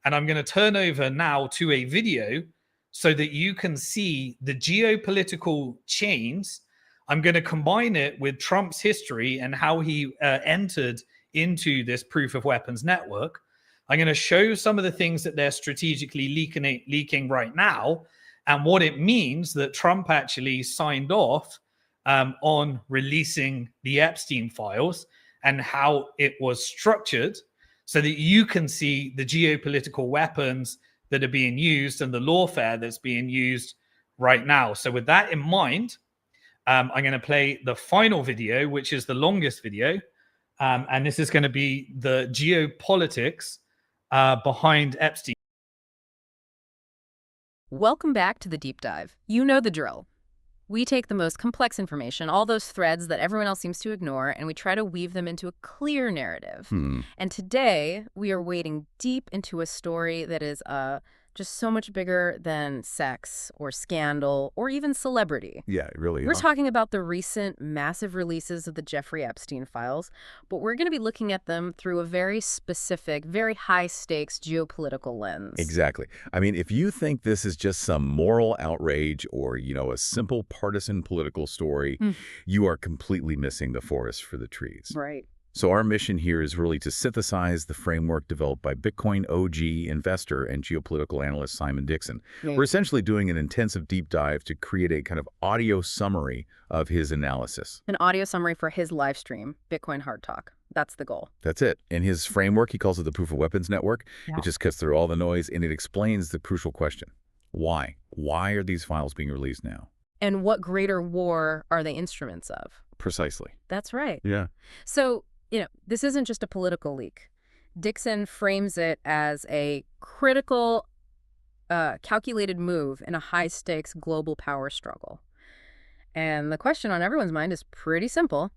And I'm going to turn over now to a video so that you can see the geopolitical chains. I'm going to combine it with Trump's history and how he entered into this proof of weapons network. I'm going to show some of the things that they're strategically leaking right now and what it means that Trump actually signed off on releasing the Epstein files and how it was structured so that you can see the geopolitical weapons that are being used and the lawfare that's being used right now. So with that in mind, I'm going to play the final video, which is the longest video. And this is going to be the geopolitics behind Epstein. Welcome back to the deep dive. You know the drill. We take the most complex information, all those threads that everyone else seems to ignore, and we try to weave them into a clear narrative. And today, we are wading deep into a story that is just so much bigger than sex or scandal or even celebrity. Yeah, really. We're talking about the recent massive releases of the Jeffrey Epstein files, but we're going to be looking at them through a very specific, very high-stakes geopolitical lens. Exactly. I mean, if you think this is just some moral outrage or, a simple partisan political story, you are completely missing the forest for the trees. Right. So our mission here is really to synthesize the framework developed by Bitcoin OG investor and geopolitical analyst Simon Dixon. We're essentially doing an intensive deep dive to create a kind of audio summary of his analysis. An audio summary for his live stream, Bitcoin Hard Talk. That's the goal. That's it. In his framework, he calls it the proof of weapons network. It just cuts through all the noise and it explains the crucial question. Why? Why are these files being released now? And what greater war are they instruments of? Precisely. That's right. Yeah. So, this isn't just a political leak. Dixon frames it as a critical, calculated move in a high-stakes global power struggle. And the question on everyone's mind is pretty simple.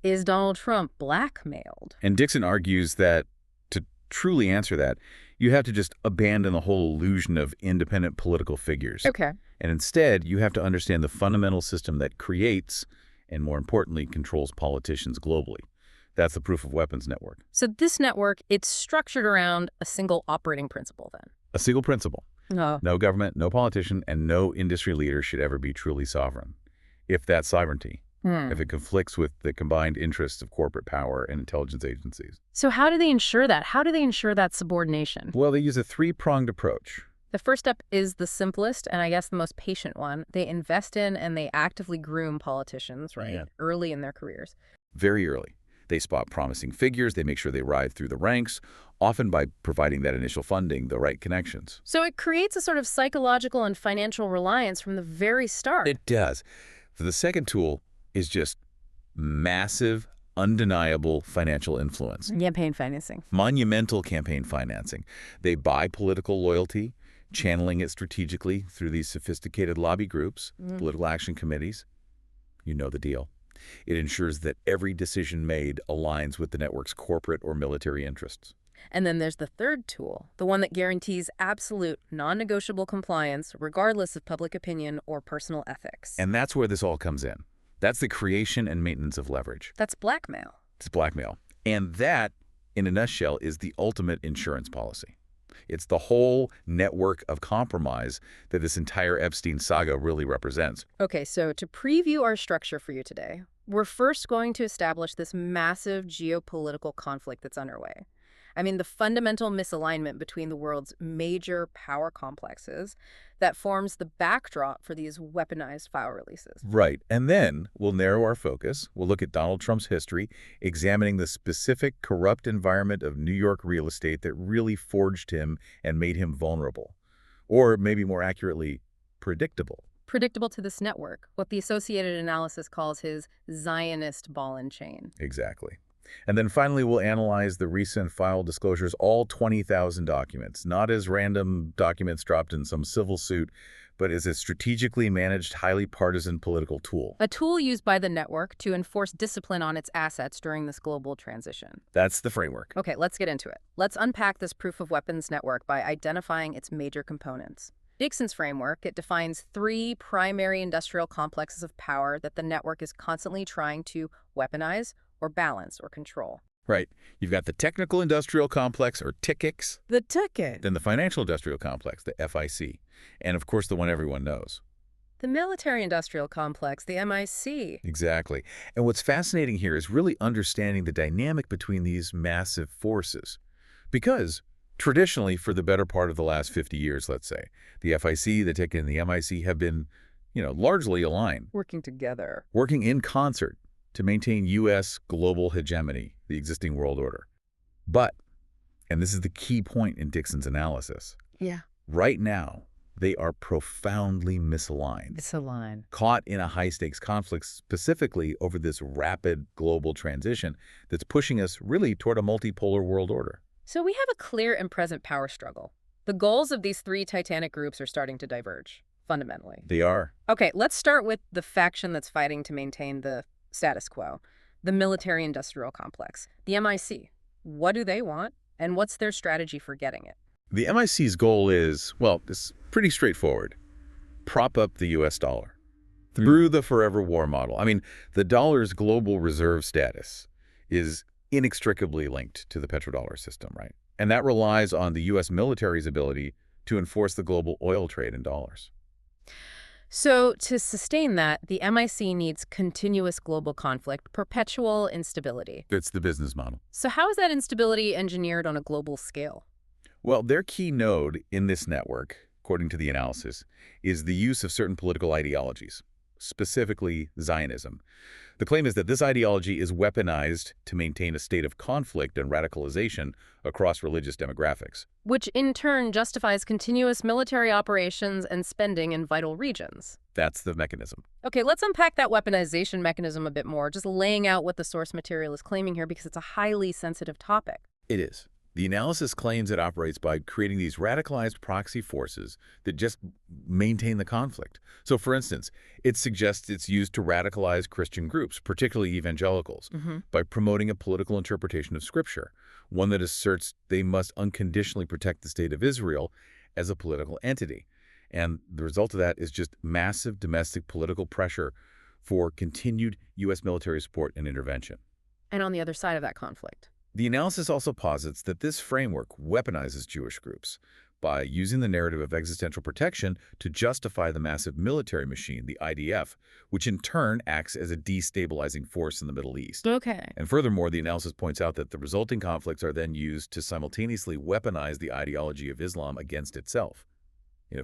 Is Donald Trump blackmailed? And Dixon argues that to truly answer that, you have to just abandon the whole illusion of independent political figures. Okay. And instead, you have to understand the fundamental system that creates, and more importantly, controls politicians globally. That's the proof of weapons network. So this network, it's structured around a single operating principle then? A single principle. No government, no politician, and no industry leader should ever be truly sovereign. If that sovereignty, if it conflicts with the combined interests of corporate power and intelligence agencies. So how do they ensure that? How do they ensure that subordination? Well, they use a three-pronged approach. The first step is the simplest and I guess the most patient one. They invest in and they actively groom politicians, right, early in their careers. Very early. They spot promising figures, they make sure they ride through the ranks, often by providing that initial funding, the right connections. So it creates a sort of psychological and financial reliance from the very start. It does. The second tool is just massive, undeniable financial influence. Campaign financing. Monumental campaign financing. They buy political loyalty, channeling it strategically through these sophisticated lobby groups, political action committees. You know the deal. It ensures that every decision made aligns with the network's corporate or military interests. And then there's the third tool, the one that guarantees absolute, non-negotiable compliance regardless of public opinion or personal ethics. And that's where this all comes in. That's the creation and maintenance of leverage. That's blackmail. It's blackmail. And that, in a nutshell, is the ultimate insurance policy. It's the whole network of compromise that this entire Epstein saga really represents. Okay, so to preview our structure for you today, we're first going to establish this massive geopolitical conflict that's underway. I mean, the fundamental misalignment between the world's major power complexes that forms the backdrop for these weaponized file releases. Right. And then we'll narrow our focus. We'll look at Donald Trump's history, examining the specific corrupt environment of New York real estate that really forged him and made him vulnerable. Or maybe more accurately, predictable. Predictable to this network, what the Associated Analysis calls his Zionist ball and chain. Exactly. And then finally, we'll analyze the recent file disclosures, all 20,000 documents, not as random documents dropped in some civil suit, but as a strategically managed, highly partisan political tool. A tool used by the network to enforce discipline on its assets during this global transition. That's the framework. Okay, let's get into it. Let's unpack this proof of weapons network by identifying its major components. Dixon's framework, it defines three primary industrial complexes of power that the network is constantly trying to weaponize or balance or control. Right. You've got the technical industrial complex, or TICIX, The ticket. then the financial industrial complex, the FIC, and of course the one everyone knows. The military-industrial complex, the MIC. Exactly. And what's fascinating here is really understanding the dynamic between these massive forces. Because traditionally, for the better part of the last 50 years, let's say, the FIC, the TIC, and the MIC have been, largely aligned, Working together. working in concert to maintain U.S. global hegemony, the existing world order. But, and this is the key point in Dixon's analysis, Yeah. right now, they are profoundly misaligned. Misaligned. Caught in a high-stakes conflict specifically over this rapid global transition that's pushing us really toward a multipolar world order. So we have a clear and present power struggle. The goals of these three titanic groups are starting to diverge, fundamentally. They are. Okay, let's start with the faction that's fighting to maintain the status quo, the military-industrial complex, the MIC. What do they want, and what's their strategy for getting it? The MIC's goal is, well, it's pretty straightforward. Prop up the U.S. dollar through the forever war model. I mean, the dollar's global reserve status is inextricably linked to the petrodollar system, right? And that relies on the U.S. military's ability to enforce the global oil trade in dollars. So to sustain that, the MIC needs continuous global conflict, perpetual instability. It's the business model. So how is that instability engineered on a global scale? Well, their key node in this network, according to the analysis, is the use of certain political ideologies, specifically Zionism. The claim is that this ideology is weaponized to maintain a state of conflict and radicalization across religious demographics. Which in turn justifies continuous military operations and spending in vital regions. That's the mechanism. Okay, let's unpack that weaponization mechanism a bit more, just laying out what the source material is claiming here because it's a highly sensitive topic. It is. The analysis claims it operates by creating these radicalized proxy forces that just maintain the conflict. So, for instance, it suggests it's used to radicalize Christian groups, particularly evangelicals, by promoting a political interpretation of Scripture, one that asserts they must unconditionally protect the state of Israel as a political entity. And the result of that is just massive domestic political pressure for continued U.S. military support and intervention. And on the other side of that conflict. The analysis also posits that this framework weaponizes Jewish groups by using the narrative of existential protection to justify the massive military machine, the IDF, which in turn acts as a destabilizing force in the Middle East. Okay. And furthermore, the analysis points out that the resulting conflicts are then used to simultaneously weaponize the ideology of Islam against itself,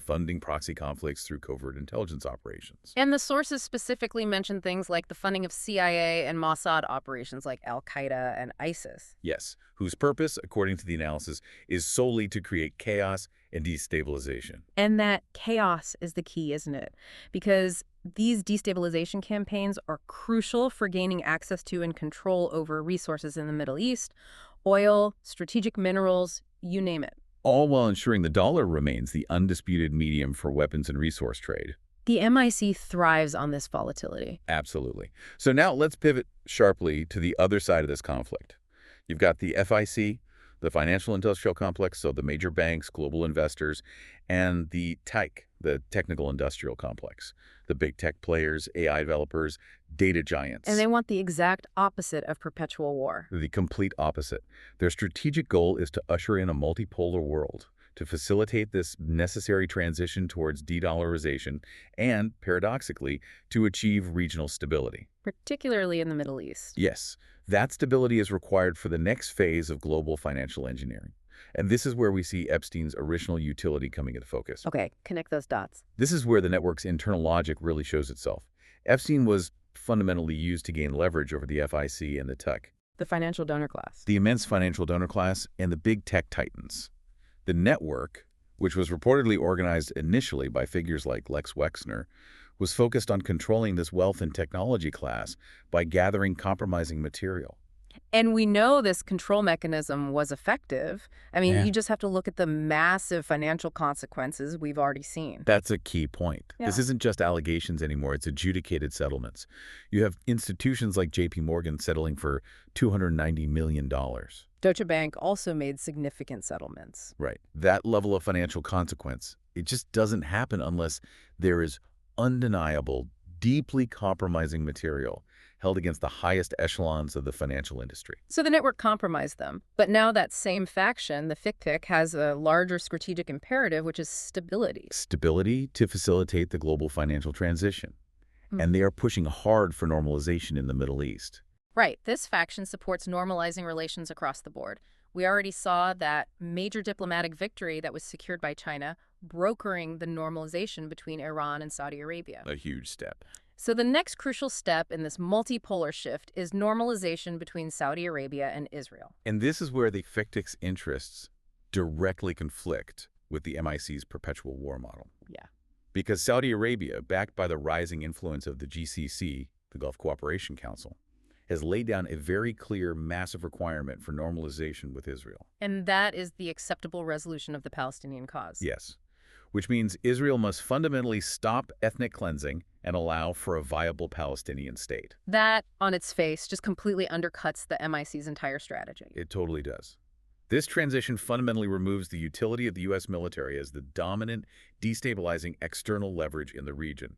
funding proxy conflicts through covert intelligence operations. And the sources specifically mention things like the funding of CIA and Mossad operations like Al-Qaeda and ISIS. Yes, whose purpose, according to the analysis, is solely to create chaos and destabilization. And that chaos is the key, isn't it? Because these destabilization campaigns are crucial for gaining access to and control over resources in the Middle East, oil, strategic minerals, you name it. All while ensuring the dollar remains the undisputed medium for weapons and resource trade. The MIC thrives on this volatility. Absolutely. So now let's pivot sharply to the other side of this conflict. You've got the FIC, the financial industrial complex, so the major banks, global investors, and the TIC, the technical industrial complex, the big tech players, AI developers, data giants. And they want the exact opposite of perpetual war. The complete opposite. Their strategic goal is to usher in a multipolar world, to facilitate this necessary transition towards de-dollarization and, paradoxically, to achieve regional stability. Particularly in the Middle East. Yes, that stability is required for the next phase of global financial engineering. And this is where we see Epstein's original utility coming into focus. Okay, connect those dots. This is where the network's internal logic really shows itself. Epstein was fundamentally used to gain leverage over the FIC and the TIC. The financial donor class. The immense financial donor class and the big tech titans. The network, which was reportedly organized initially by figures like Lex Wexner, was focused on controlling this wealth and technology class by gathering compromising material. And we know this control mechanism was effective. I mean, you just have to look at the massive financial consequences we've already seen. That's a key point. Yeah. This isn't just allegations anymore. It's adjudicated settlements. You have institutions like J.P. Morgan settling for $290 million. Deutsche Bank also made significant settlements. Right. That level of financial consequence, it just doesn't happen unless there is undeniable, deeply compromising material held against the highest echelons of the financial industry. So the network compromised them. But now that same faction, the FICTIC, has a larger strategic imperative, which is stability. Stability to facilitate the global financial transition. And they are pushing hard for normalization in the Middle East. Right. This faction supports normalizing relations across the board. We already saw that major diplomatic victory that was secured by China, brokering the normalization between Iran and Saudi Arabia. A huge step. So the next crucial step in this multipolar shift is normalization between Saudi Arabia and Israel. And this is where the FICTIC's interests directly conflict with the MIC's perpetual war model. Yeah. Because Saudi Arabia, backed by the rising influence of the GCC, the Gulf Cooperation Council, has laid down a very clear, massive requirement for normalization with Israel. And that is the acceptable resolution of the Palestinian cause. Yes, which means Israel must fundamentally stop ethnic cleansing and allow for a viable Palestinian state. That, on its face, just completely undercuts the MIC's entire strategy. It totally does. This transition fundamentally removes the utility of the U.S. military as the dominant, destabilizing external leverage in the region.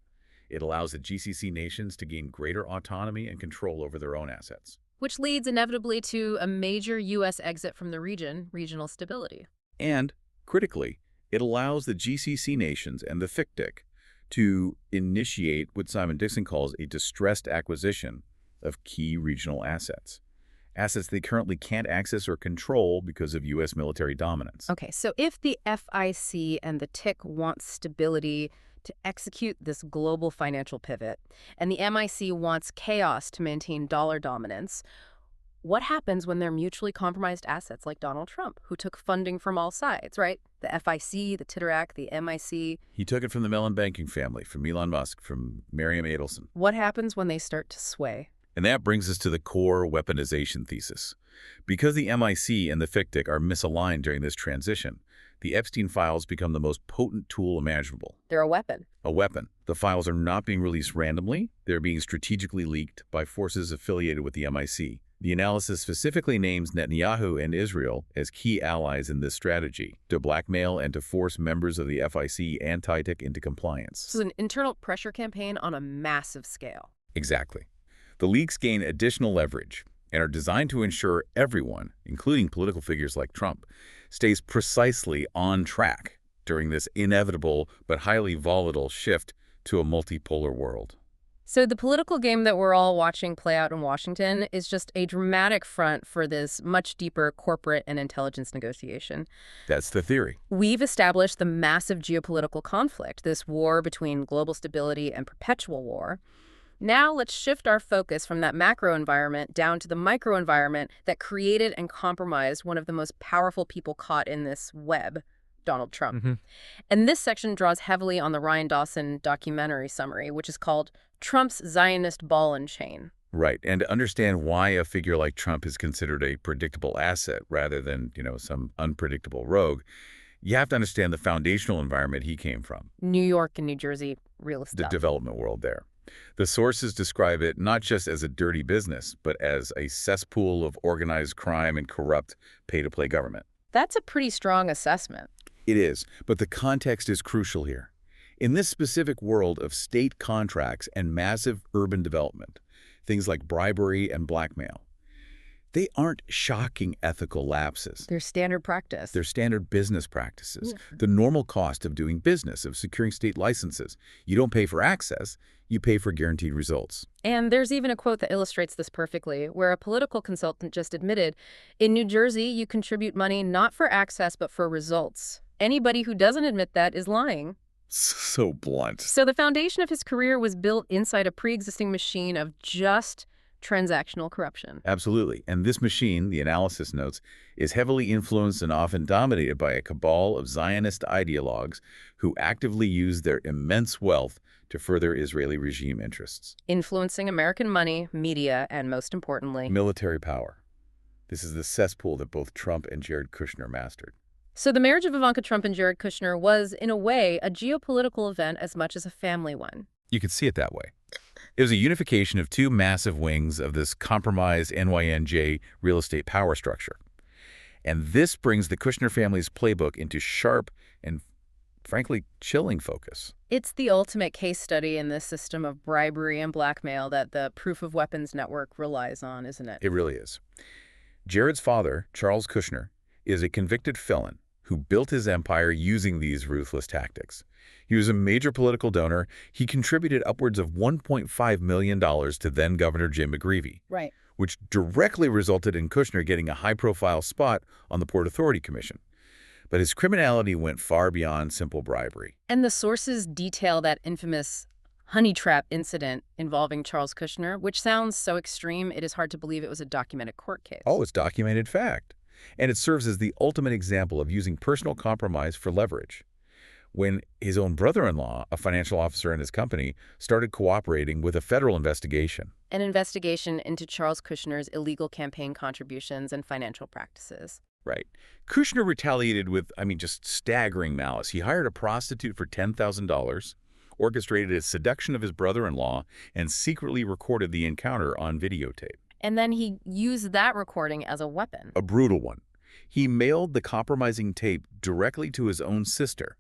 It allows the GCC nations to gain greater autonomy and control over their own assets. Which leads inevitably to a major U.S. exit from the region, regional stability. And, critically, it allows the GCC nations and the FICTIC to initiate what Simon Dixon calls a distressed acquisition of key regional assets. Assets they currently can't access or control because of U.S. military dominance. Okay, so if the FIC and the TIC want stability to execute this global financial pivot, and the MIC wants chaos to maintain dollar dominance, what happens when they're mutually compromised assets like Donald Trump, who took funding from all sides, right? The FIC, the Titterack, the MIC. He took it from the Mellon banking family, from Elon Musk, from Miriam Adelson. What happens when they start to sway? And that brings us to the core weaponization thesis. Because the MIC and the FICTIC are misaligned during this transition, the Epstein files become the most potent tool imaginable. They're a weapon. A weapon. The files are not being released randomly. They're being strategically leaked by forces affiliated with the MIC. The analysis specifically names Netanyahu and Israel as key allies in this strategy to blackmail and to force members of the FIC and TITIC into compliance. This is an internal pressure campaign on a massive scale. Exactly. The leaks gain additional leverage and are designed to ensure everyone, including political figures like Trump, stays precisely on track during this inevitable but highly volatile shift to a multipolar world. So the political game that we're all watching play out in Washington is just a dramatic front for this much deeper corporate and intelligence negotiation. That's the theory. We've established the massive geopolitical conflict, this war between global stability and perpetual war. Now let's shift our focus from that macro environment down to the micro environment that created and compromised one of the most powerful people caught in this web, Donald Trump. And this section draws heavily on the Ryan Dawson documentary summary, which is called Trump's Zionist Ball and Chain. Right, and to understand why a figure like Trump is considered a predictable asset rather than, some unpredictable rogue, you have to understand the foundational environment he came from. New York and New Jersey real estate. The development world there. The sources describe it not just as a dirty business, but as a cesspool of organized crime and corrupt pay-to-play government. That's a pretty strong assessment. It is, but the context is crucial here. In this specific world of state contracts and massive urban development, things like bribery and blackmail, they aren't shocking ethical lapses. They're standard practice. They're standard business practices. The normal cost of doing business, of securing state licenses. You don't pay for access, you pay for guaranteed results. And there's even a quote that illustrates this perfectly, where a political consultant just admitted, in New Jersey, you contribute money not for access, but for results. Anybody who doesn't admit that is lying. So blunt. So the foundation of his career was built inside a pre-existing machine of just transactional corruption. Absolutely. And this machine, the analysis notes, is heavily influenced and often dominated by a cabal of Zionist ideologues who actively use their immense wealth to further Israeli regime interests. Influencing American money, media, and most importantly, military power. This is the cesspool that both Trump and Jared Kushner mastered. So the marriage of Ivanka Trump and Jared Kushner was, in a way, a geopolitical event as much as a family one. You could see it that way. It was a unification of two massive wings of this compromised NYNJ real estate power structure. And this brings the Kushner family's playbook into sharp and frankly, chilling focus. It's the ultimate case study in this system of bribery and blackmail that the proof of weapons network relies on, isn't it? It really is. Jared's father, Charles Kushner, is a convicted felon who built his empire using these ruthless tactics. He was a major political donor. He contributed upwards of $1.5 million to then-Governor Jim McGreevey, Right. which directly resulted in Kushner getting a high-profile spot on the Port Authority Commission. But his criminality went far beyond simple bribery. And the sources detail that infamous honey trap incident involving Charles Kushner, which sounds so extreme it is hard to believe it was a documented court case. Oh, it's documented fact. And it serves as the ultimate example of using personal compromise for leverage. When his own brother-in-law, a financial officer in his company, started cooperating with a federal investigation. An investigation into Charles Kushner's illegal campaign contributions and financial practices. Right. Kushner retaliated with, just staggering malice. He hired a prostitute for $10,000, orchestrated a seduction of his brother-in-law, and secretly recorded the encounter on videotape. And then he used that recording as a weapon. A brutal one. He mailed the compromising tape directly to his own sister,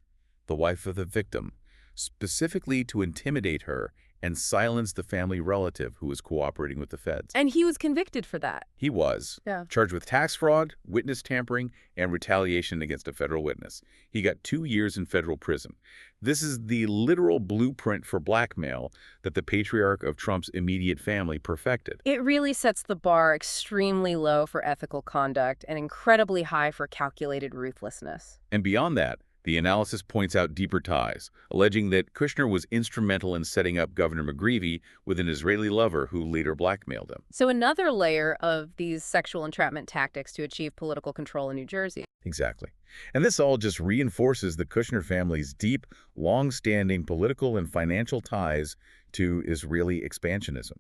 the wife of the victim, specifically to intimidate her and silence the family relative who was cooperating with the feds. And he was convicted for that. He was. Yeah. Charged with tax fraud, witness tampering, and retaliation against a federal witness. He got 2 years in federal prison. This is the literal blueprint for blackmail that the patriarch of Trump's immediate family perfected. It really sets the bar extremely low for ethical conduct and incredibly high for calculated ruthlessness. And beyond that, the analysis points out deeper ties, alleging that Kushner was instrumental in setting up Governor McGreevey with an Israeli lover who later blackmailed him. So another layer of these sexual entrapment tactics to achieve political control in New Jersey. Exactly. And this all just reinforces the Kushner family's deep, long-standing political and financial ties to Israeli expansionism.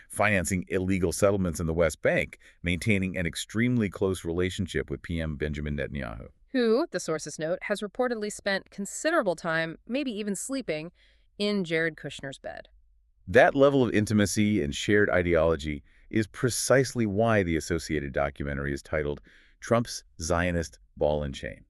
Financing illegal settlements in the West Bank, maintaining an extremely close relationship with PM Benjamin Netanyahu, who, the sources note, has reportedly spent considerable time, maybe even sleeping, in Jared Kushner's bed. That level of intimacy and shared ideology is precisely why the associated documentary is titled Trump's Zionist Ball and Chain.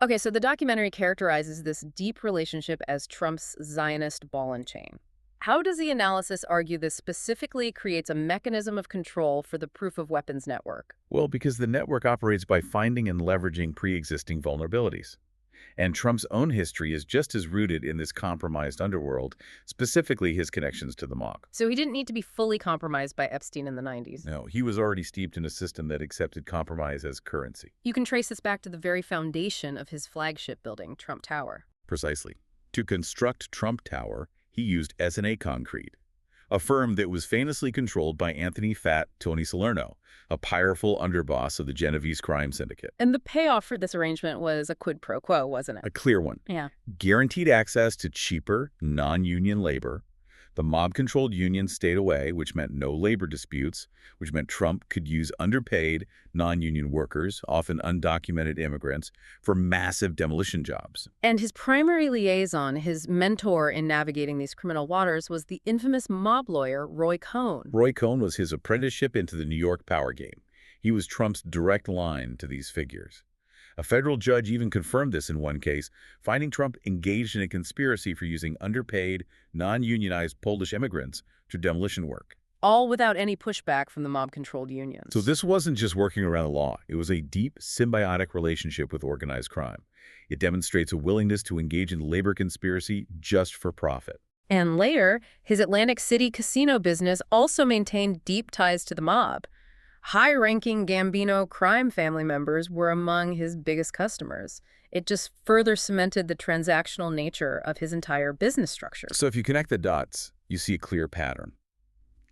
Okay, so the documentary characterizes this deep relationship as Trump's Zionist ball and chain. How does the analysis argue this specifically creates a mechanism of control for the proof of weapons network? Well, because the network operates by finding and leveraging pre-existing vulnerabilities. And Trump's own history is just as rooted in this compromised underworld, specifically his connections to the mob. So he didn't need to be fully compromised by Epstein in the 90s. No, he was already steeped in a system that accepted compromise as currency. You can trace this back to the very foundation of his flagship building, Trump Tower. Precisely. To construct Trump Tower, he used S&A Concrete, a firm that was famously controlled by Anthony "Fat" Tony Salerno, a powerful underboss of the Genovese crime syndicate. And the payoff for this arrangement was a quid pro quo, wasn't it? A clear one. Yeah. Guaranteed access to cheaper, non-union labor. The mob-controlled unions stayed away, which meant no labor disputes, which meant Trump could use underpaid, non-union workers, often undocumented immigrants, for massive demolition jobs. And his primary liaison, his mentor in navigating these criminal waters, was the infamous mob lawyer, Roy Cohn. Roy Cohn was his apprenticeship into the New York power game. He was Trump's direct line to these figures. A federal judge even confirmed this in one case, finding Trump engaged in a conspiracy for using underpaid, non-unionized Polish immigrants to demolition work. All without any pushback from the mob-controlled unions. So this wasn't just working around the law. It was a deep, symbiotic relationship with organized crime. It demonstrates a willingness to engage in labor conspiracy just for profit. And later, his Atlantic City casino business also maintained deep ties to the mob. High-ranking Gambino crime family members were among his biggest customers. It just further cemented the transactional nature of his entire business structure. So if you connect the dots, you see a clear pattern.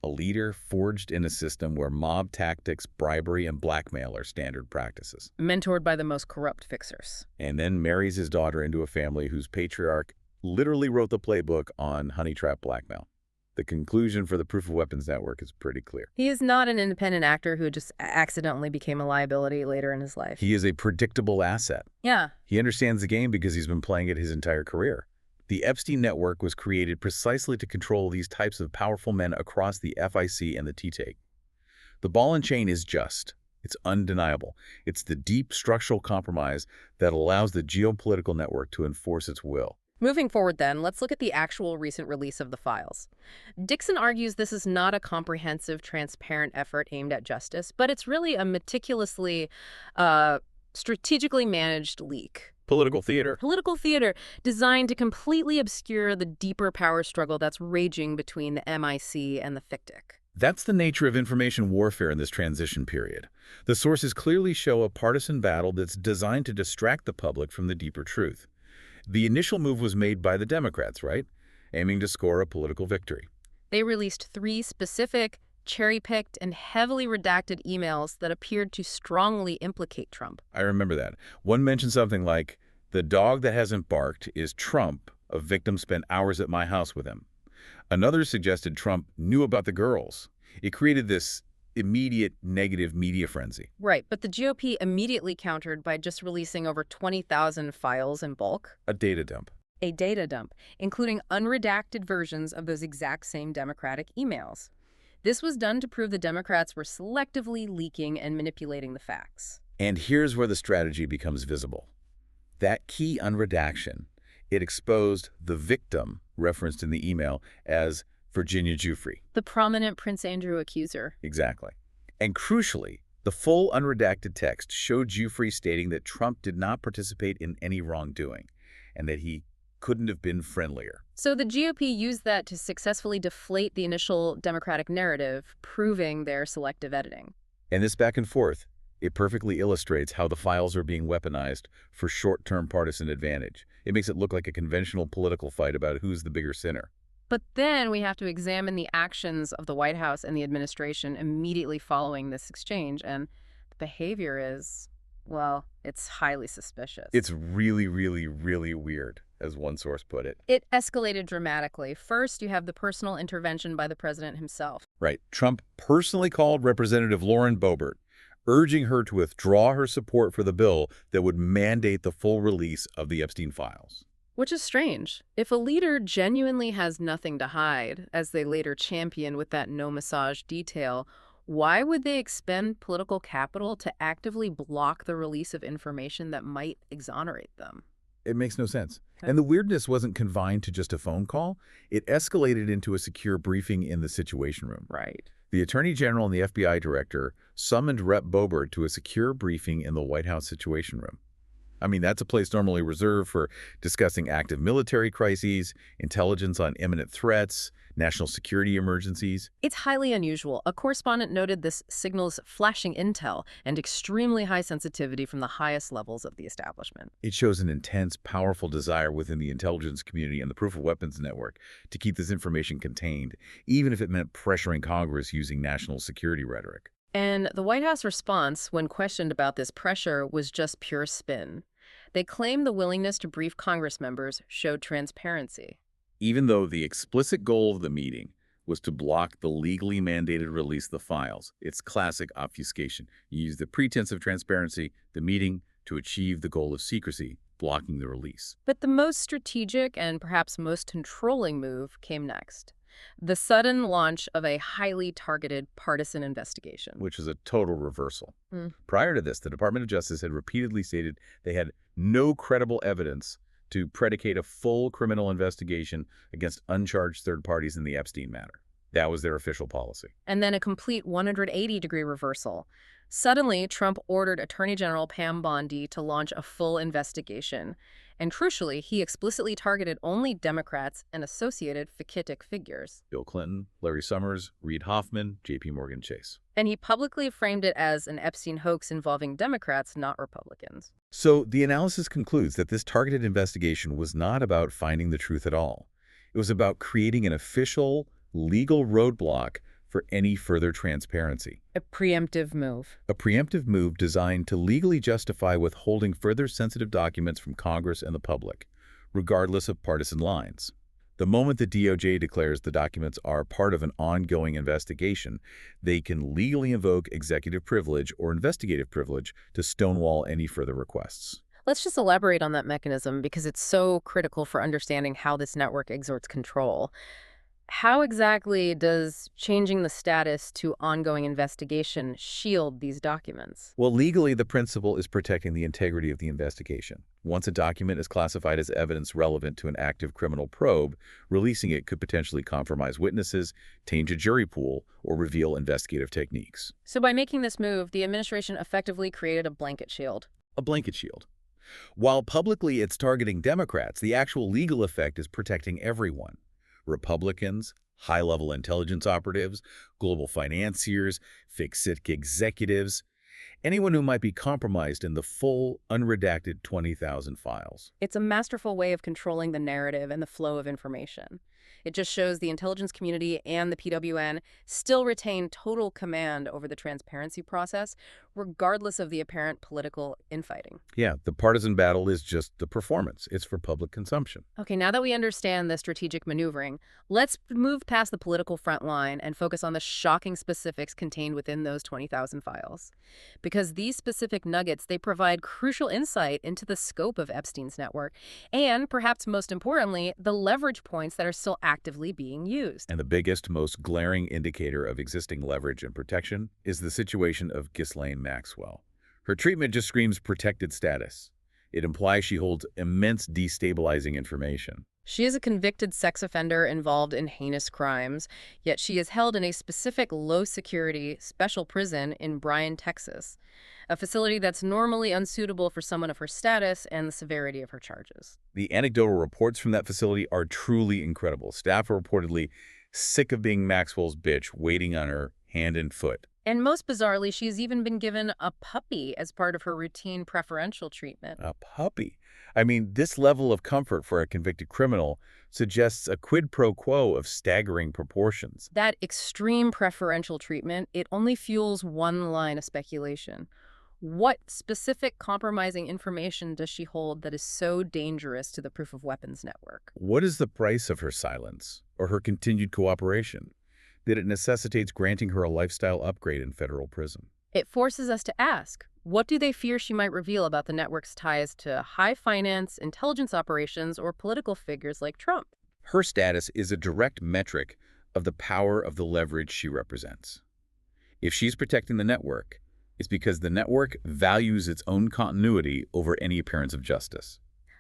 A leader forged in a system where mob tactics, bribery, and blackmail are standard practices. Mentored by the most corrupt fixers. And then marries his daughter into a family whose patriarch literally wrote the playbook on honey trap blackmail. The conclusion for the Proof of Weapons Network is pretty clear. He is not an independent actor who just accidentally became a liability later in his life. He is a predictable asset. Yeah. He understands the game because he's been playing it his entire career. The Epstein network was created precisely to control these types of powerful men across the FIC and the T-Take. The ball and chain is just, It's undeniable. It's the deep structural compromise that allows the geopolitical network to enforce its will. Moving forward then, let's look at the actual recent release of the files. Dixon argues this is not a comprehensive, transparent effort aimed at justice, but it's really a meticulously, strategically managed leak. Political theater. Political theater designed to completely obscure the deeper power struggle that's raging between the MIC and the FICTIC. That's the nature of information warfare in this transition period. The sources clearly show a partisan battle that's designed to distract the public from the deeper truth. The initial move was made by the Democrats, right? Aiming to score a political victory. They released 3 specific, cherry-picked, and heavily redacted emails that appeared to strongly implicate Trump. I remember that. One mentioned something like, "The dog that hasn't barked is Trump. A victim spent hours at my house with him." Another suggested Trump knew about the girls. It created this immediate negative media frenzy. Right, but the GOP immediately countered by just releasing over 20,000 files in bulk. A data dump. A data dump, including unredacted versions of those exact same Democratic emails. This was done to prove the Democrats were selectively leaking and manipulating the facts. And here's where the strategy becomes visible. That key unredaction, it exposed the victim, referenced in the email, as Virginia Giuffre. The prominent Prince Andrew accuser. Exactly. And crucially, the full unredacted text showed Giuffre stating that Trump did not participate in any wrongdoing and that he couldn't have been friendlier. So the GOP used that to successfully deflate the initial Democratic narrative, proving their selective editing. And this back and forth, it perfectly illustrates how the files are being weaponized for short-term partisan advantage. It makes it look like a conventional political fight about who's the bigger sinner. But then we have to examine the actions of the White House and the administration immediately following this exchange, and the behavior is, well, it's highly suspicious. It's really, really, really weird, as one source put it. It escalated dramatically. First, you have the personal intervention by the president himself. Right. Trump personally called Representative Lauren Boebert, urging her to withdraw her support for the bill that would mandate the full release of the Epstein files. Which is strange. If a leader genuinely has nothing to hide, as they later champion with that no massage detail, why would they expend political capital to actively block the release of information that might exonerate them? It makes no sense. And the weirdness wasn't confined to just a phone call. It escalated into a secure briefing in the Situation Room. Right. The Attorney General and the FBI Director summoned Rep. Boebert to a secure briefing in the White House Situation Room. I mean, that's a place normally reserved for discussing active military crises, intelligence on imminent threats, national security emergencies. It's highly unusual. A correspondent noted this signals flashing intel and extremely high sensitivity from the highest levels of the establishment. It shows an intense, powerful desire within the intelligence community and the proof of weapons network to keep this information contained, even if it meant pressuring Congress using national security rhetoric. And the White House response, when questioned about this pressure, was just pure spin. They claimed the willingness to brief Congress members showed transparency. Even though the explicit goal of the meeting was to block the legally mandated release of the files, it's classic obfuscation. You use the pretense of transparency, the meeting, to achieve the goal of secrecy, blocking the release. But the most strategic and perhaps most controlling move came next. The sudden launch of a highly targeted partisan investigation. Which is a total reversal. Prior to this, the Department of Justice had repeatedly stated they had no credible evidence to predicate a full criminal investigation against uncharged third parties in the Epstein matter. That was their official policy. And then a complete 180-degree reversal. Suddenly, Trump ordered Attorney General Pam Bondi to launch a full investigation. And crucially, he explicitly targeted only Democrats and associated FICTIC figures. Bill Clinton, Larry Summers, Reid Hoffman, J.P. Morgan Chase. And he publicly framed it as an Epstein hoax involving Democrats, not Republicans. So the analysis concludes that this targeted investigation was not about finding the truth at all. It was about creating an official, legal roadblock for any further transparency. A preemptive move. A preemptive move designed to legally justify withholding further sensitive documents from Congress and the public, regardless of partisan lines. The moment the DOJ declares the documents are part of an ongoing investigation, they can legally invoke executive privilege or investigative privilege to stonewall any further requests. Let's just elaborate on that mechanism because it's so critical for understanding how this network exerts control. How exactly does changing the status to ongoing investigation shield these documents? Well, legally, the principle is protecting the integrity of the investigation. Once a document is classified as evidence relevant to an active criminal probe, releasing it could potentially compromise witnesses, taint a jury pool, or reveal investigative techniques. So by making this move, the administration effectively created a blanket shield. A blanket shield. While publicly it's targeting Democrats, the actual legal effect is protecting everyone. Republicans, high-level intelligence operatives, global financiers, fake-sick executives, anyone who might be compromised in the full, unredacted 20,000 files. It's a masterful way of controlling the narrative and the flow of information. It just shows the intelligence community and the PWN still retain total command over the transparency process, regardless of the apparent political infighting. Yeah, the partisan battle is just the performance. It's for public consumption. Okay, now that we understand the strategic maneuvering, let's move past the political front line and focus on the shocking specifics contained within those 20,000 files. Because these specific nuggets, they provide crucial insight into the scope of Epstein's network and, perhaps most importantly, the leverage points that are still actively being used. And the biggest, most glaring indicator of existing leverage and protection is the situation of Ghislaine Maxwell. Her treatment just screams protected status. It implies she holds immense destabilizing information. She is a convicted sex offender involved in heinous crimes, yet she is held in a specific low-security special prison in Bryan, Texas, a facility that's normally unsuitable for someone of her status and the severity of her charges. The anecdotal reports from that facility are truly incredible. Staff are reportedly sick of being Maxwell's bitch, waiting on her hand and foot. And most bizarrely, she's even been given a puppy as part of her routine preferential treatment. A puppy? I mean, this level of comfort for a convicted criminal suggests a quid pro quo of staggering proportions. That extreme preferential treatment, it only fuels one line of speculation. What specific compromising information does she hold that is so dangerous to the proof of weapons network? What is the price of her silence or her continued cooperation? That it necessitates granting her a lifestyle upgrade in federal prison. It forces us to ask, what do they fear she might reveal about the network's ties to high finance, intelligence operations, or political figures like Trump? Her status is a direct metric of the power of the leverage she represents. If she's protecting the network, it's because the network values its own continuity over any appearance of justice.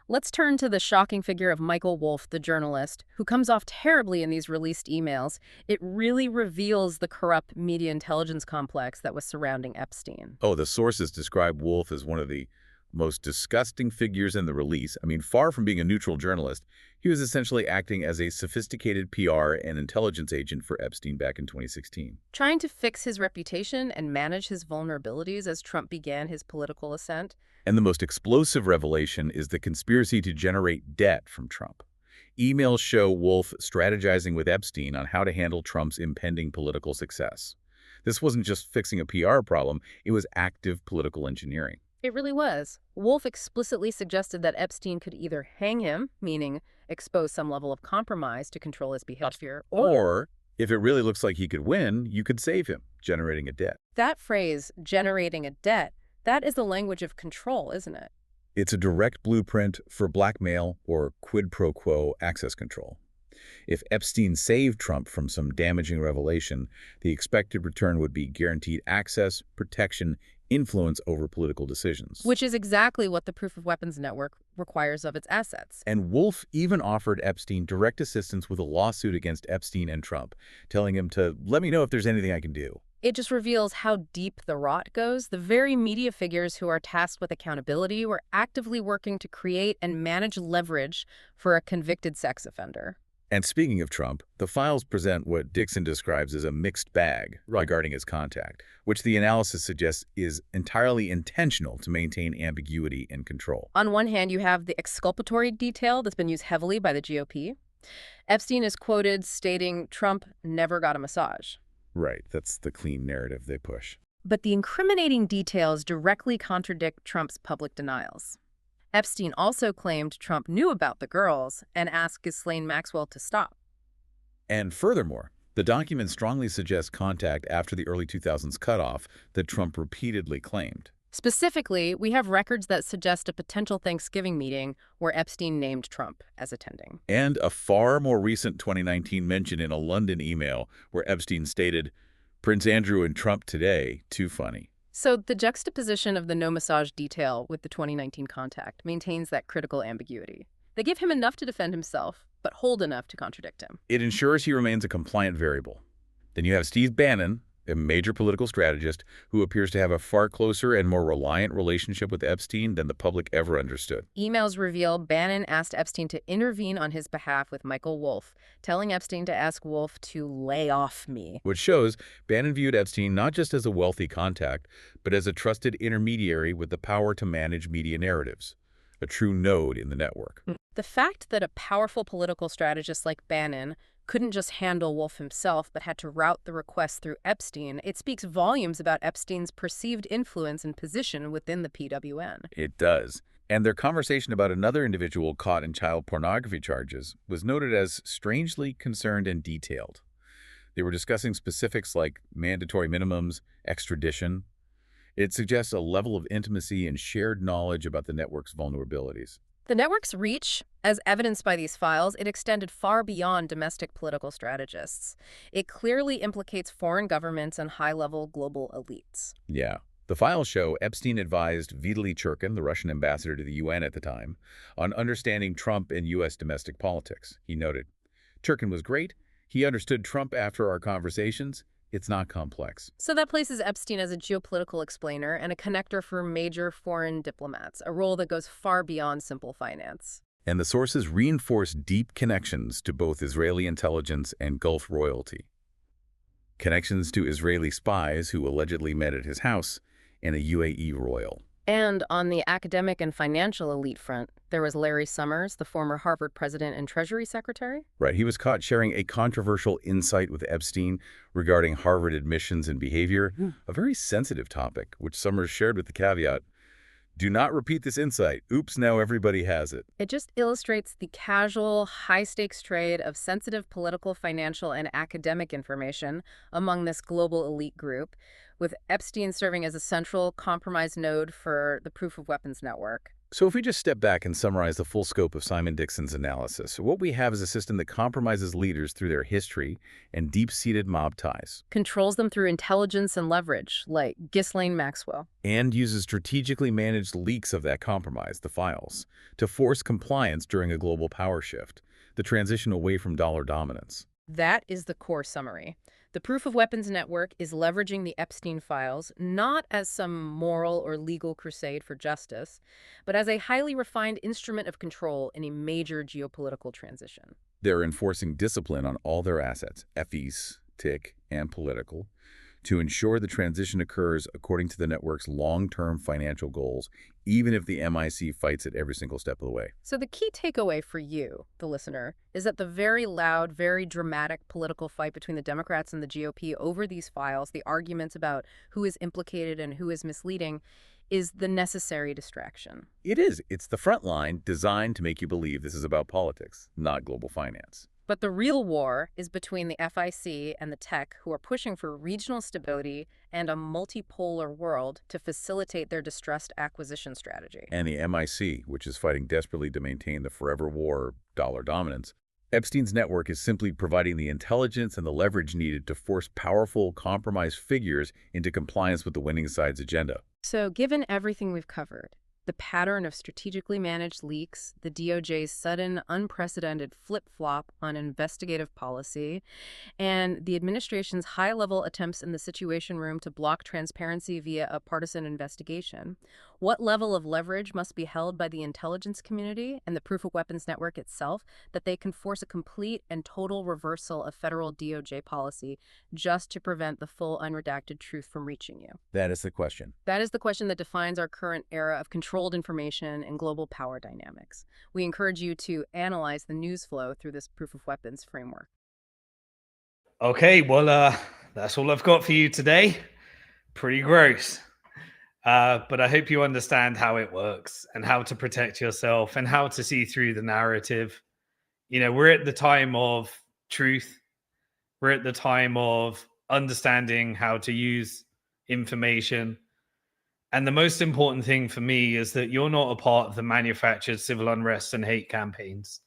Let's turn to the shocking figure of Michael Wolff, the journalist, who comes off terribly in these released emails. It really reveals the corrupt media intelligence complex that was surrounding Epstein. Oh, the sources describe Wolff as one of the most disgusting figures in the release. I mean, far from being a neutral journalist, he was essentially acting as a sophisticated PR and intelligence agent for Epstein back in 2016. Trying to fix his reputation and manage his vulnerabilities as Trump began his political ascent. And the most explosive revelation is the conspiracy to generate debt from Trump. Emails show Wolff strategizing with Epstein on how to handle Trump's impending political success. This wasn't just fixing a PR problem, it was active political engineering. It really was. Wolff explicitly suggested that Epstein could either hang him, meaning expose some level of compromise to control his behavior, or if it really looks like he could win, you could save him, generating a debt. That phrase, generating a debt, that is the language of control, isn't it? It's a direct blueprint for blackmail or quid pro quo access control. If Epstein saved Trump from some damaging revelation, the expected return would be guaranteed access, protection, influence over political decisions. Which is exactly what the Proof of Weapons Network requires of its assets. And Wolff even offered Epstein direct assistance with a lawsuit against Epstein and Trump, telling him to let me know if there's anything I can do. It just reveals how deep the rot goes. The very media figures who are tasked with accountability were actively working to create and manage leverage for a convicted sex offender. And speaking of Trump, the files present what Dixon describes as a mixed bag regarding his contact, which the analysis suggests is entirely intentional to maintain ambiguity and control. On one hand, you have the exculpatory detail that's been used heavily by the GOP. Epstein is quoted stating Trump never got a massage. Right, that's the clean narrative they push. But the incriminating details directly contradict Trump's public denials. Epstein also claimed Trump knew about the girls and asked Ghislaine Maxwell to stop. And furthermore, the document strongly suggests contact after the early 2000s cutoff that Trump repeatedly claimed. Specifically, we have records that suggest a potential Thanksgiving meeting where Epstein named Trump as attending. And a far more recent 2019 mention in a London email where Epstein stated, "Prince Andrew and Trump today, too funny." So the juxtaposition of the no massage detail with the 2019 contact maintains that critical ambiguity. They give him enough to defend himself, but hold enough to contradict him. It ensures he remains a compliant variable. Then you have Steve Bannon, a major political strategist who appears to have a far closer and more reliant relationship with Epstein than the public ever understood. Emails reveal Bannon asked Epstein to intervene on his behalf with Michael Wolff, telling Epstein to ask Wolff to lay off me. Which shows Bannon viewed Epstein not just as a wealthy contact, but as a trusted intermediary with the power to manage media narratives, a true node in the network. The fact that a powerful political strategist like Bannon couldn't just handle Wolff himself, but had to route the request through Epstein, it speaks volumes about Epstein's perceived influence and position within the PWN. It does. And their conversation about another individual caught in child pornography charges was noted as strangely concerned and detailed. They were discussing specifics like mandatory minimums, extradition. It suggests a level of intimacy and shared knowledge about the network's vulnerabilities. The network's reach, as evidenced by these files, it extended far beyond domestic political strategists. It clearly implicates foreign governments and high-level global elites. Yeah. The files show Epstein advised Vitaly Churkin, the Russian ambassador to the UN at the time, on understanding Trump and U.S. domestic politics. He noted, "Churkin was great. He understood Trump after our conversations. It's not complex." So that places Epstein as a geopolitical explainer and a connector for major foreign diplomats, a role that goes far beyond simple finance. And the sources reinforce deep connections to both Israeli intelligence and Gulf royalty. Connections to Israeli spies who allegedly met at his house and a UAE royal. And on the academic and financial elite front, there was Larry Summers, the former Harvard president and Treasury Secretary. Right, he was caught sharing a controversial insight with Epstein regarding Harvard admissions and behavior, a very sensitive topic, which Summers shared with the caveat, "Do not repeat this insight. Oops, now everybody has it." It just illustrates the casual, high-stakes trade of sensitive political, financial, and academic information among this global elite group, with Epstein serving as a central compromise node for the proof of weapons network. So if we just step back and summarize the full scope of Simon Dixon's analysis, what we have is a system that compromises leaders through their history and deep-seated mob ties. Controls them through intelligence and leverage, like Ghislaine Maxwell. And uses strategically managed leaks of that compromise, the files, to force compliance during a global power shift, the transition away from dollar dominance. That is the core summary. The Proof of Weapons Network is leveraging the Epstein files not as some moral or legal crusade for justice, but as a highly refined instrument of control in a major geopolitical transition. They're enforcing discipline on all their assets, FEs, TIC, and political, to ensure the transition occurs according to the network's long-term financial goals, even if the MIC fights it every single step of the way. So the key takeaway for you, the listener, is that the very loud, very dramatic political fight between the Democrats and the GOP over these files, the arguments about who is implicated and who is misleading, is the necessary distraction. It is. It's the front line designed to make you believe this is about politics, not global finance. But the real war is between the FIC and the tech, who are pushing for regional stability and a multipolar world to facilitate their distressed acquisition strategy. And the MIC, which is fighting desperately to maintain the forever war of dollar dominance. Epstein's network is simply providing the intelligence and the leverage needed to force powerful, compromised figures into compliance with the winning side's agenda. So given everything we've covered, the pattern of strategically managed leaks, the DOJ's sudden, unprecedented flip-flop on investigative policy, and the administration's high-level attempts in the Situation Room to block transparency via a partisan investigation, what level of leverage must be held by the intelligence community and the Proof of Weapons Network itself that they can force a complete and total reversal of federal DOJ policy just to prevent the full unredacted truth from reaching you? That is the question. That is the question that defines our current era of controlled information and global power dynamics. We encourage you to analyze the news flow through this Proof of Weapons framework. Okay, well, that's all I've got for you today. Pretty gross. But I hope you understand how it works and how to protect yourself and how to see through the narrative. You know, we're at the time of truth. We're at the time of understanding how to use information. And the most important thing for me is that you're not a part of the manufactured civil unrest and hate campaigns,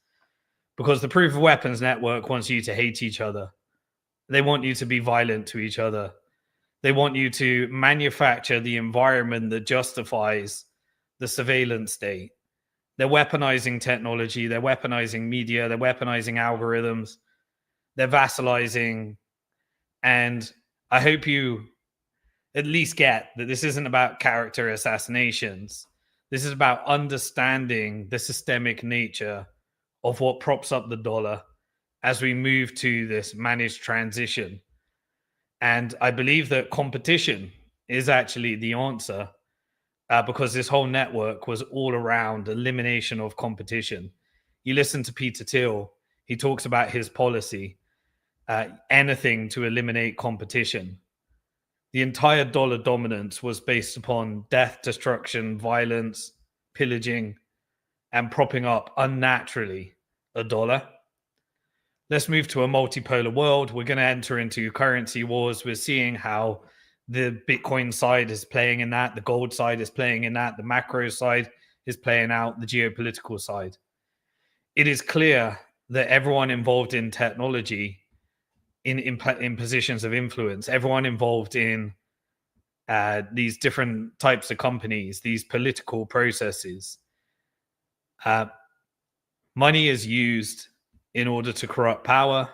because the Proof of Weapons Network wants you to hate each other. They want you to be violent to each other. They want you to manufacture the environment that justifies the surveillance state. They're weaponizing technology. They're weaponizing media. They're weaponizing algorithms. They're vassalizing. And I hope you at least get that this isn't about character assassinations. This is about understanding the systemic nature of what props up the dollar as we move to this managed transition. And I believe that competition is actually the answer, because this whole network was all around elimination of competition. You listen to Peter Thiel, he talks about his policy, anything to eliminate competition. The entire dollar dominance was based upon death, destruction, violence, pillaging, and propping up unnaturally a dollar. Let's move to a multipolar world. We're going to enter into currency wars. We're seeing how the Bitcoin side is playing in that, the gold side is playing in that, the macro side is playing out, the geopolitical side. It is clear that everyone involved in technology, in positions of influence, everyone involved in these different types of companies, these political processes, money is used in order to corrupt power,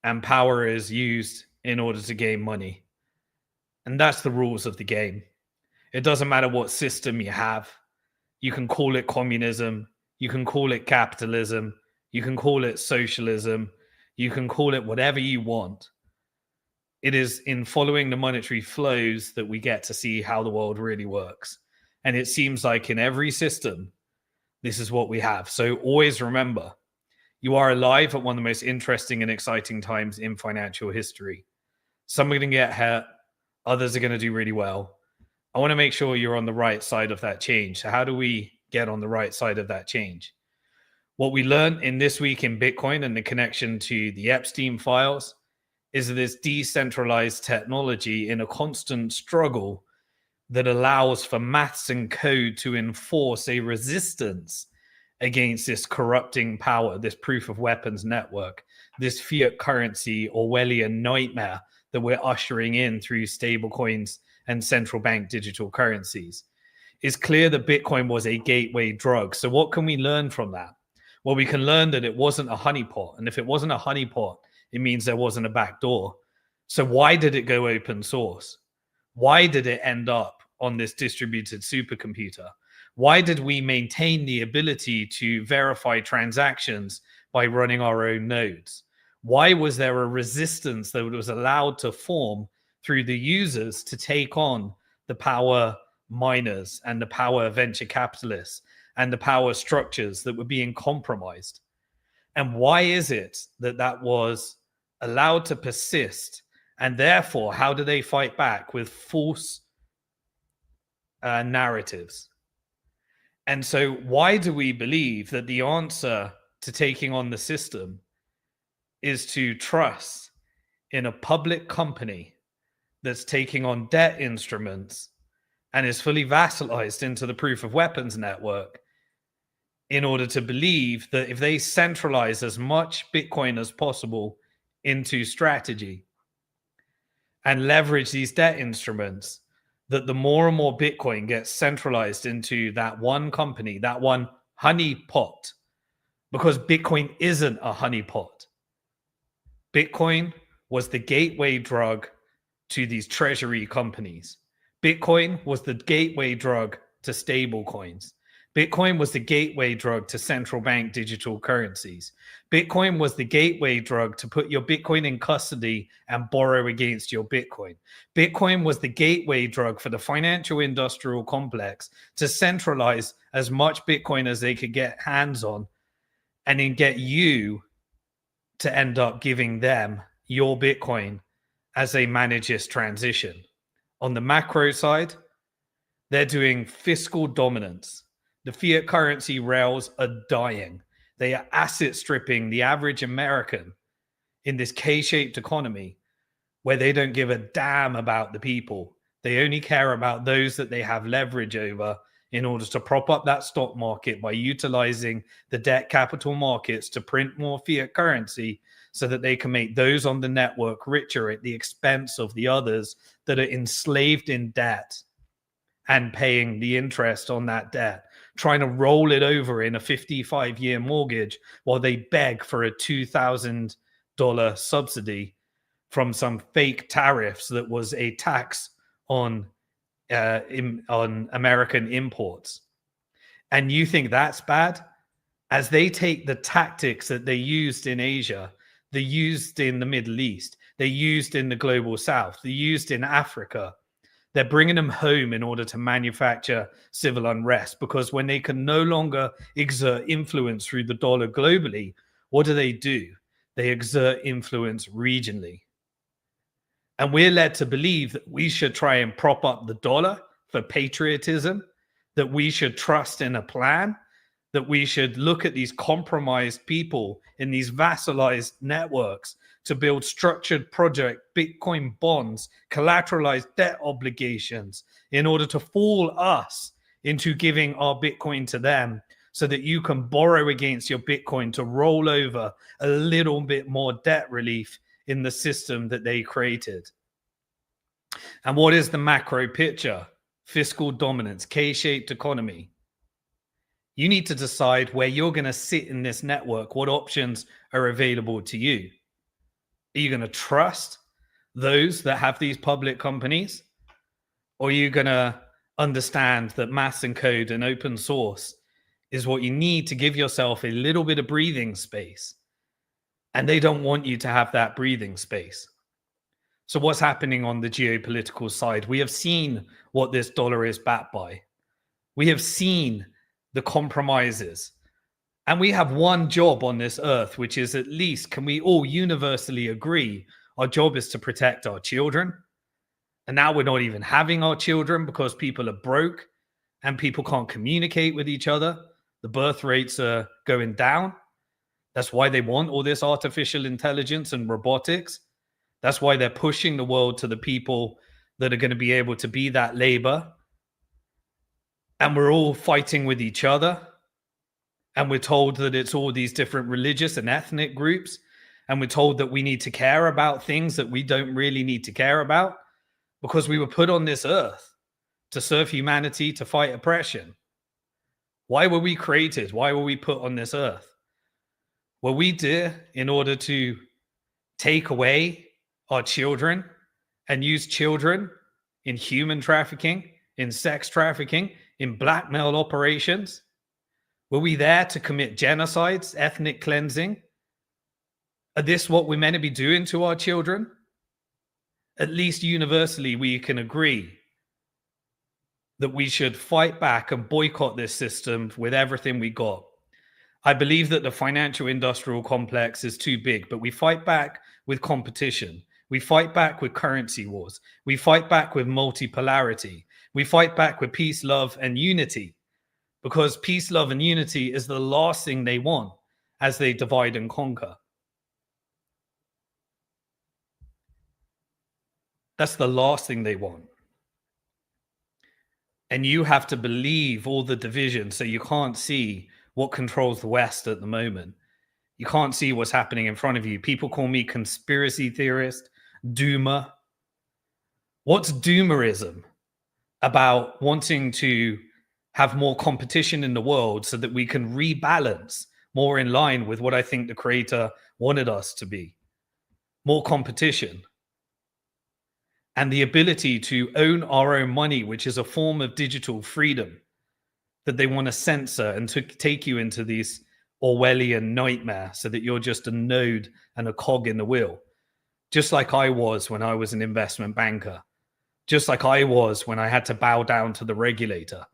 and power is used in order to gain money. And that's the rules of the game. It doesn't matter what system you have. You can call it communism. You can call it capitalism. You can call it socialism. You can call it whatever you want. It is in following the monetary flows that we get to see how the world really works. And it seems like in every system, this is what we have. So always remember, you are alive at one of the most interesting and exciting times in financial history. Some are going to get hurt. Others are going to do really well. I want to make sure you're on the right side of that change. So how do we get on the right side of that change? What we learned in this week in Bitcoin and the connection to the Epstein files is that this decentralized technology in a constant struggle that allows for maths and code to enforce a resistance against this corrupting power, this proof of weapons network, this fiat currency Orwellian nightmare that we're ushering in through stablecoins and central bank digital currencies. It's clear that Bitcoin was a gateway drug. So what can we learn from that? Well, we can learn that it wasn't a honeypot. And if it wasn't a honeypot, it means there wasn't a back door. So why did it go open source? Why did it end up on this distributed supercomputer? Why did we maintain the ability to verify transactions by running our own nodes? Why was there a resistance that was allowed to form through the users to take on the power miners and the power venture capitalists and the power structures that were being compromised? And why is it that that was allowed to persist? And therefore, how do they fight back with false narratives? And so why do we believe that the answer to taking on the system is to trust in a public company that's taking on debt instruments and is fully vassalized into the proof of weapons network, in order to believe that if they centralize as much Bitcoin as possible into strategy and leverage these debt instruments, that the more and more Bitcoin gets centralized into that one company, that one honey pot, because Bitcoin isn't a honey pot. Bitcoin was the gateway drug to these treasury companies. Bitcoin was the gateway drug to stable coins. Bitcoin was the gateway drug to central bank digital currencies. Bitcoin was the gateway drug to put your Bitcoin in custody and borrow against your Bitcoin. Bitcoin was the gateway drug for the financial industrial complex to centralize as much Bitcoin as they could get hands on, and then get you to end up giving them your Bitcoin as they manage this transition. On the macro side, they're doing fiscal dominance. The fiat currency rails are dying. They are asset stripping the average American in this K-shaped economy where they don't give a damn about the people. They only care about those that they have leverage over in order to prop up that stock market by utilizing the debt capital markets to print more fiat currency so that they can make those on the network richer at the expense of the others that are enslaved in debt and paying the interest on that debt, trying to roll it over in a 55-year mortgage while they beg for a $2,000 subsidy from some fake tariffs that was a tax on American imports. And you think that's bad? As they take the tactics that they used in Asia, they used in the Middle East, they used in the global South, they used in Africa, they're bringing them home in order to manufacture civil unrest, because when they can no longer exert influence through the dollar globally, what do? They exert influence regionally. And we're led to believe that we should try and prop up the dollar for patriotism, that we should trust in a plan, that we should look at these compromised people in these vassalized networks to build structured project Bitcoin bonds, collateralized debt obligations in order to fool us into giving our Bitcoin to them so that you can borrow against your Bitcoin to roll over a little bit more debt relief in the system that they created. And what is the macro picture? Fiscal dominance, K-shaped economy. You need to decide where you're going to sit in this network, what options are available to you. Are you going to trust those that have these public companies? Or are you going to understand that maths and code and open source is what you need to give yourself a little bit of breathing space? And they don't want you to have that breathing space. So what's happening on the geopolitical side? We have seen what this dollar is backed by. We have seen the compromises. And we have one job on this earth, which is, at least, can we all universally agree, our job is to protect our children. And now we're not even having our children because people are broke and people can't communicate with each other. The birth rates are going down. That's why they want all this artificial intelligence and robotics. That's why they're pushing the world to the people that are going to be able to be that labor. And we're all fighting with each other. And we're told that it's all these different religious and ethnic groups. And we're told that we need to care about things that we don't really need to care about, because we were put on this earth to serve humanity, to fight oppression. Why were we created? Why were we put on this earth? Well, we did in order to take away our children and use children in human trafficking, in sex trafficking, in blackmail operations. Were we there to commit genocides, ethnic cleansing? Are this what we're meant to be doing to our children? At least universally, we can agree that we should fight back and boycott this system with everything we got. I believe that the financial industrial complex is too big, but we fight back with competition. We fight back with currency wars. We fight back with multipolarity. We fight back with peace, love, and unity. Because peace, love, and unity is the last thing they want as they divide and conquer. That's the last thing they want. And you have to believe all the division, so you can't see what controls the West at the moment. You can't see what's happening in front of you. People call me conspiracy theorist, doomer. What's doomerism? About wanting to have more competition in the world so that we can rebalance more in line with what I think the creator wanted us to be. More competition. And the ability to own our own money, which is a form of digital freedom that they want to censor and to take you into this Orwellian nightmare so that you're just a node and a cog in the wheel. Just like I was when I was an investment banker. Just like I was when I had to bow down to the regulator.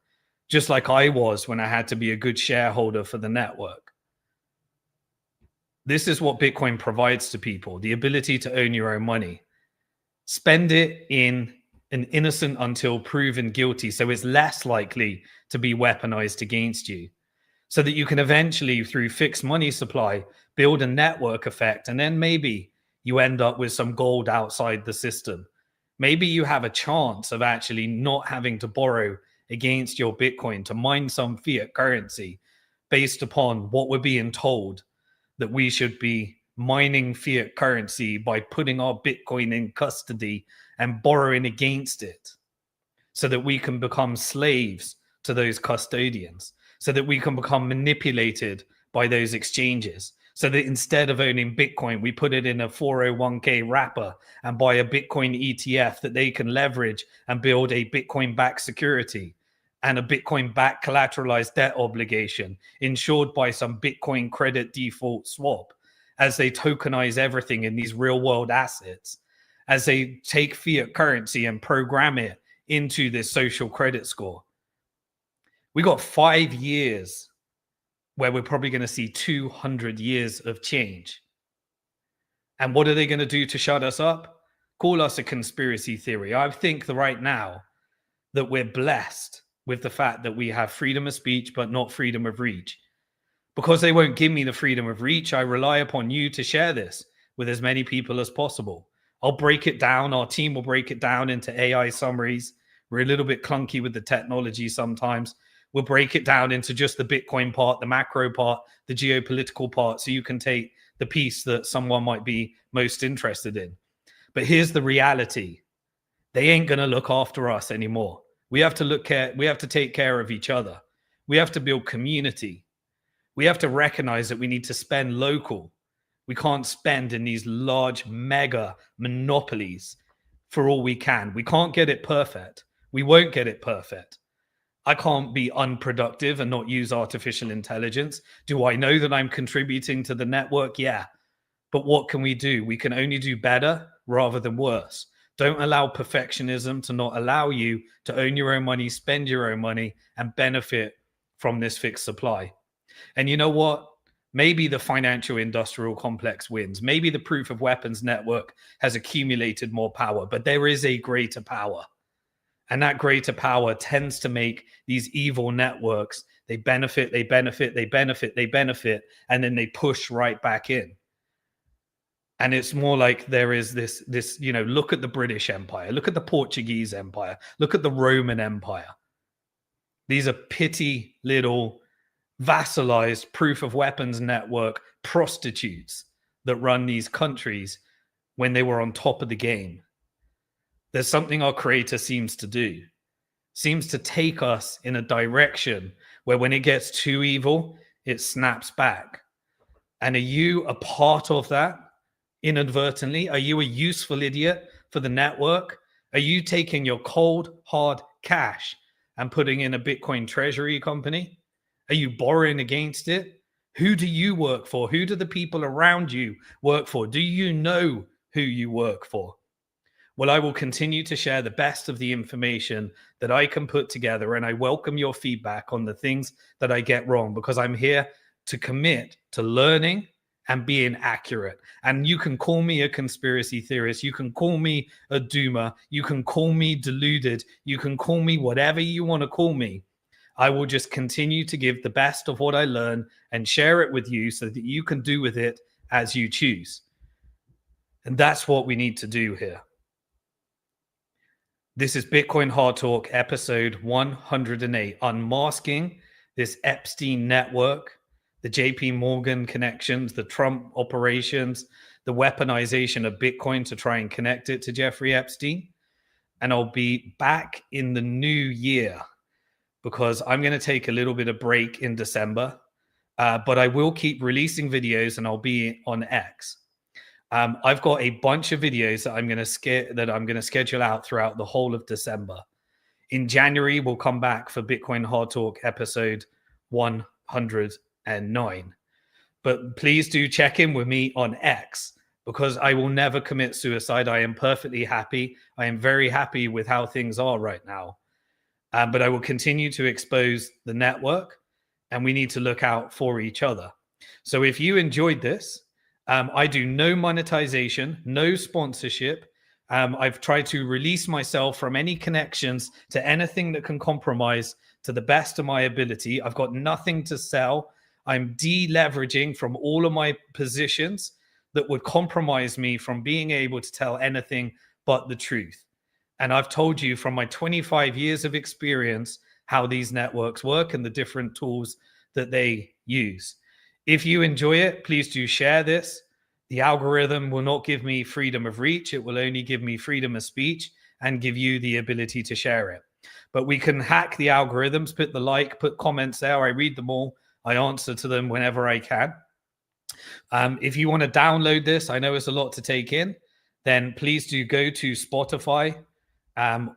Just like I was when I had to be a good shareholder for the network. This is what Bitcoin provides to people, the ability to own your own money. Spend it in an innocent until proven guilty, so it's less likely to be weaponized against you, so that you can eventually, through fixed money supply, build a network effect, and then maybe you end up with some gold outside the system. maybe you have a chance of actually not having to borrow against your Bitcoin to mine some fiat currency based upon what we're being told that we should be mining fiat currency by putting our Bitcoin in custody and borrowing against it so that we can become slaves to those custodians, so that we can become manipulated by those exchanges, so that instead of owning Bitcoin, we put it in a 401k wrapper and buy a Bitcoin ETF that they can leverage and build a Bitcoin-backed security and a Bitcoin-backed collateralized debt obligation insured by some Bitcoin credit default swap as they tokenize everything in these real-world assets, as they take fiat currency and program it into this social credit score. We got 5 years where we're probably going to see 200 years of change. And what are they going to do to shut us up? Call us a conspiracy theory. I think that right now that we're blessed with the fact that we have freedom of speech, but not freedom of reach. Because they won't give me the freedom of reach, I rely upon you to share this with as many people as possible. I'll break it down. Our team will break it down into AI summaries. We're a little bit clunky with the technology sometimes. We'll break it down into just the Bitcoin part, the macro part, the geopolitical part, so you can take the piece that someone might be most interested in. But here's the reality. They ain't going to look after us anymore. We have to take care of each other. We have to build community. We have to recognize that we need to spend local. We can't spend in these large mega monopolies for all we can. We can't get it perfect. We won't get it perfect. I can't be unproductive and not use artificial intelligence. Do I know that I'm contributing to the network? Yeah. But what can we do? We can only do better rather than worse. Don't allow perfectionism to not allow you to own your own money, spend your own money, and benefit from this fixed supply. And you know what? Maybe the financial industrial complex wins. Maybe the proof of weapons network has accumulated more power, but there is a greater power. And that greater power tends to make these evil networks, they benefit, and then they push right back in. And it's more like there is this, look at the British Empire, look at the Portuguese Empire, look at the Roman Empire. These are petty little vassalized proof of weapons network prostitutes that run these countries when they were on top of the game. There's something our creator seems to do, seems to take us in a direction where when it gets too evil, it snaps back. And are you a part of that inadvertently? Are you a useful idiot for the network? Are you taking your cold, hard cash and putting in a Bitcoin treasury company? Are you borrowing against it? Who do you work for? Who do the people around you work for? Do you know who you work for? Well, I will continue to share the best of the information that I can put together, and I welcome your feedback on the things that I get wrong, because I'm here to commit to learning and being accurate. And you can call me a conspiracy theorist, you can call me a doomer, you can call me deluded, you can call me whatever you want to call me. I will just continue to give the best of what I learn and share it with you so that you can do with it as you choose. And that's what we need to do here. This is Bitcoin Hard Talk, episode 108, unmasking this Epstein network, the JP Morgan connections, the Trump operations, the weaponization of Bitcoin to try and connect it to Jeffrey Epstein. And I'll be back in the new year because I'm going to take a little bit of break in December, but I will keep releasing videos and I'll be on X. I've got a bunch of videos that I'm going to schedule out throughout the whole of December. In January, we'll come back for Bitcoin Hard Talk episode 109. But please do check in with me on X, because I will never commit suicide. I am perfectly happy. I am very happy with how things are right now. But I will continue to expose the network, and we need to look out for each other. So if you enjoyed this, I do no monetization, no sponsorship. I've tried to release myself from any connections to anything that can compromise to the best of my ability. I've got nothing to sell. I'm deleveraging from all of my positions that would compromise me from being able to tell anything but the truth. And I've told you from my 25 years of experience how these networks work and the different tools that they use. If you enjoy it, please do share this. The algorithm will not give me freedom of reach. It will only give me freedom of speech and give you the ability to share it. But we can hack the algorithms, put the like, put comments there. I read them all. I answer to them whenever I can. If you want to download this, I know it's a lot to take in, then please do go to Spotify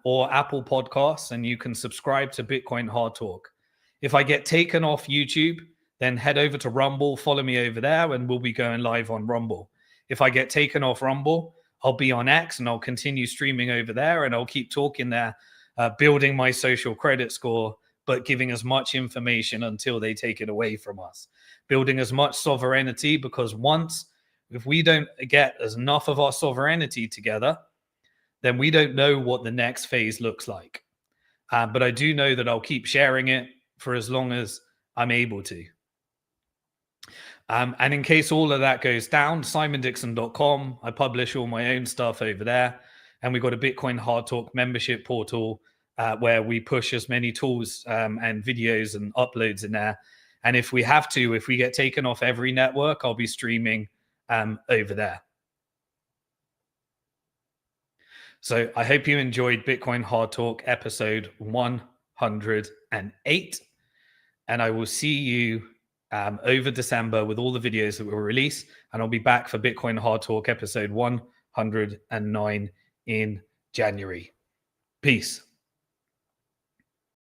or Apple Podcasts, and you can subscribe to Bitcoin Hard Talk. If I get taken off YouTube, then head over to Rumble, follow me over there, and we'll be going live on Rumble. If I get taken off Rumble, I'll be on X, and I'll continue streaming over there, and I'll keep talking there, building my social credit score, but giving as much information until they take it away from us. Building as much sovereignty, because if we don't get enough of our sovereignty together, then we don't know what the next phase looks like. But I do know that I'll keep sharing it for as long as I'm able to. And in case all of that goes down, SimonDixon.com, I publish all my own stuff over there. And we've got a Bitcoin Hard Talk membership portal where we push as many tools and videos and uploads in there. And if we have to, if we get taken off every network, I'll be streaming over there. So I hope you enjoyed Bitcoin Hard Talk episode 108. And I will see you over December with all the videos that we'll release. And I'll be back for Bitcoin Hard Talk episode 109 in January. Peace.